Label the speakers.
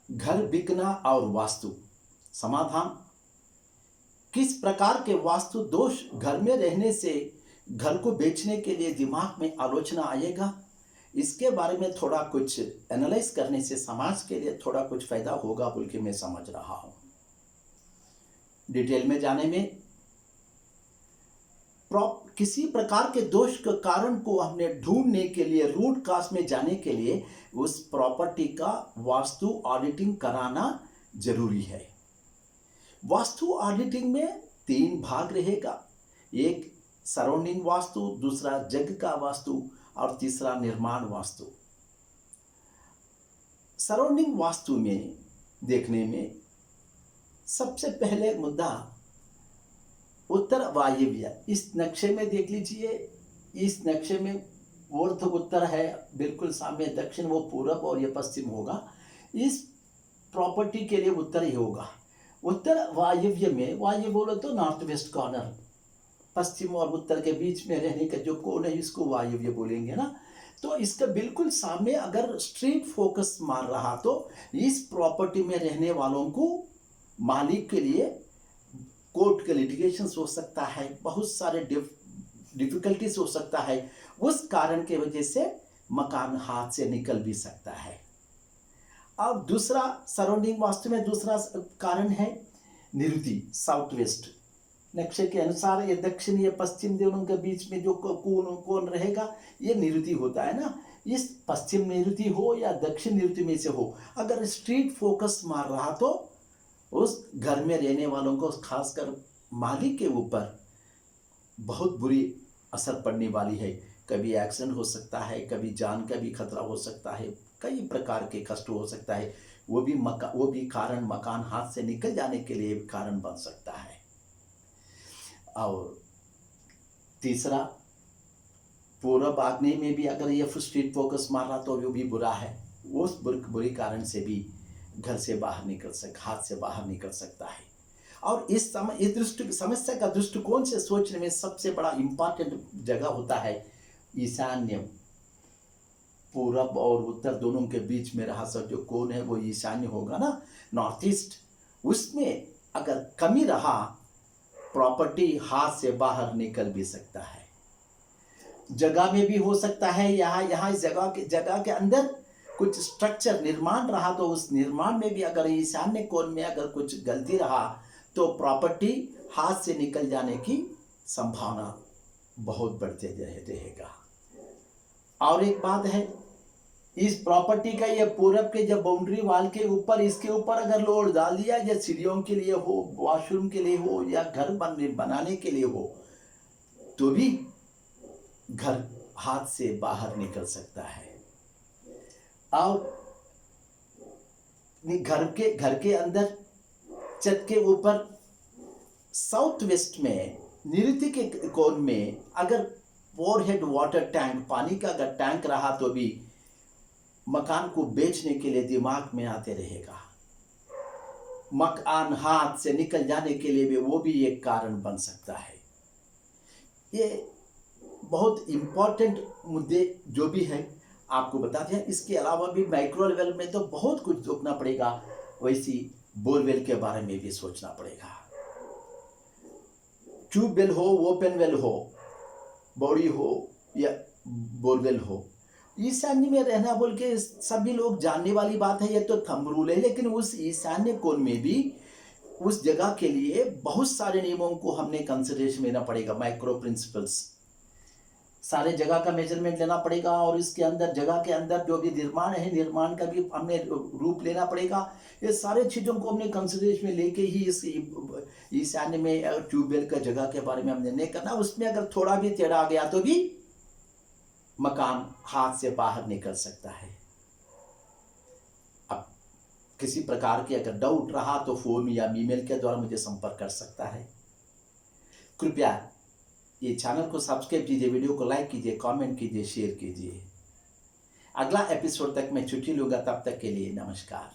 Speaker 1: घर बिकना और वास्तु समाधान। किस प्रकार के वास्तु दोष घर में रहने से घर को बेचने के लिए दिमाग में आलोचना आएगा, इसके बारे में थोड़ा कुछ एनालाइज करने से समाज के लिए थोड़ा कुछ फायदा होगा बोल के मैं समझ रहा हूं। डिटेल में जाने में किसी प्रकार के दोष के कारण को हमने ढूंढने के लिए, रूट काज में जाने के लिए उस प्रॉपर्टी का वास्तु ऑडिटिंग कराना जरूरी है। वास्तु ऑडिटिंग में 3 भाग रहेगा, एक सराउंडिंग वास्तु, दूसरा जग का वास्तु और तीसरा निर्माण वास्तु। सराउंडिंग वास्तु में देखने में सबसे पहले मुद्दा उत्तर वायव्य। इस नक्शे में देख लीजिए, इस नक्शे में ऊर्ध उत्तर है, बिल्कुल सामने दक्षिण वो पूरब और ये पश्चिम होगा। इस प्रॉपर्टी के लिए उत्तर ही होगा। उत्तर वायव्य में, वायव्य बोलो तो नॉर्थ वेस्ट कॉर्नर, पश्चिम और उत्तर के बीच में रहने का जो कोण है इसको वायव्य बोलेंगे ना। तो इसका बिल्कुल सामने अगर स्ट्रीट फोकस मार रहा तो इस प्रॉपर्टी में रहने वालों को, मालिक के लिए कोर्ट के लिटिगेशन हो सकता है, बहुत सारे डिफिकल्टीज हो सकता है। उस कारण के वजह से मकान हाथ से निकल भी सकता है। अब दूसरा सराउंडिंग वास्तु में दूसरा कारण है निरुति, साउथ वेस्ट। नक्शे के अनुसार ये दक्षिण ये पश्चिम दोनों के बीच में जो कोण रहेगा ये निरुति होता है ना। इस पश्चिम निरुति हो या दक्षिण निरुति में से हो, अगर स्ट्रीट फोकस मार रहा तो उस घर में रहने वालों को, खासकर मालिक के ऊपर बहुत बुरी असर पड़ने वाली है। कभी एक्सीडेंट हो सकता है, कभी जान का भी खतरा हो सकता है, कई प्रकार के कष्ट हो सकता है। वो भी कारण मकान हाथ से निकल जाने के लिए कारण बन सकता है। और तीसरा पूर्व आग्नेय में भी अगर ये स्ट्रीट फोकस मार रहा तो वो भी बुरा है। उस बुरी कारण से भी घर से बाहर हाथ से बाहर निकल सकता है। और इस समस्या का दृष्टिकोण से सोचने में सबसे बड़ा इंपॉर्टेंट जगह होता है ईशान्य। पूरब और उत्तर दोनों के बीच में रहा सब जो कोण है वो ईशान्य होगा ना, नॉर्थ ईस्ट। उसमें अगर कमी रहा, प्रॉपर्टी हाथ से बाहर निकल भी सकता है। जगह में भी हो सकता है, यहाँ इस जगह के अंदर कुछ स्ट्रक्चर निर्माण रहा तो उस निर्माण में भी अगर ईशान्य कोण में अगर कुछ गलती रहा तो प्रॉपर्टी हाथ से निकल जाने की संभावना बहुत बढ़ते रहेगा। और एक बात है, इस प्रॉपर्टी का ये पूरब के जब बाउंड्री वाल के ऊपर, इसके ऊपर अगर लोड डाल दिया, या सीढ़ियों के लिए हो, वॉशरूम के लिए हो, या घर बनाने के लिए हो, तो भी घर हाथ से बाहर निकल सकता है। और घर के अंदर छत के ऊपर साउथ वेस्ट में निरुति के कोण में अगर ओवरहेड वाटर टैंक, पानी का अगर टैंक रहा तो भी मकान को बेचने के लिए दिमाग में आते रहेगा। मकान हाथ से निकल जाने के लिए भी वो भी एक कारण बन सकता है। ये बहुत इंपॉर्टेंट मुद्दे जो भी है आपको बता दिया। इसके अलावा भी माइक्रो लेवल में तो बहुत कुछ देखना पड़ेगा, वैसी बोरवेल के बारे में भी सोचना पड़ेगा। ट्यूबवेल हो, ओपन वेल हो, बॉडी हो या बोरवेल हो, ईशान्य में रहना बोल के सभी लोग जानने वाली बात है, ये तो थंब रूल है। लेकिन उस ईशान्य कोण में भी उस जगह के लिए बहुत सारे नियमों को हमने कंसिडरेशन लेना पड़ेगा, माइक्रो प्रिंसिपल्स। सारे जगह का मेजरमेंट लेना पड़ेगा और इसके अंदर, जगह के अंदर जो भी निर्माण है, निर्माण का भी हमने रूप लेना पड़ेगा। ये सारे चीज़ों को हमने कंसिडरेशन में लेके ही इस ईशान्य में ट्यूबवेल का जगह के बारे में हमने नहीं करना। उसमें अगर थोड़ा भी टेढ़ा आ गया तो भी मकान हाथ से बाहर निकल सकता है। अब किसी प्रकार के अगर डाउट रहा तो फोन या ईमेल के द्वारा मुझे संपर्क कर सकता है। कृपया ये चैनल को सब्सक्राइब कीजिए, वीडियो को लाइक कीजिए, कमेंट कीजिए, शेयर कीजिए। अगला एपिसोड तक मैं छुट्टी लूंगा, तब तक के लिए नमस्कार।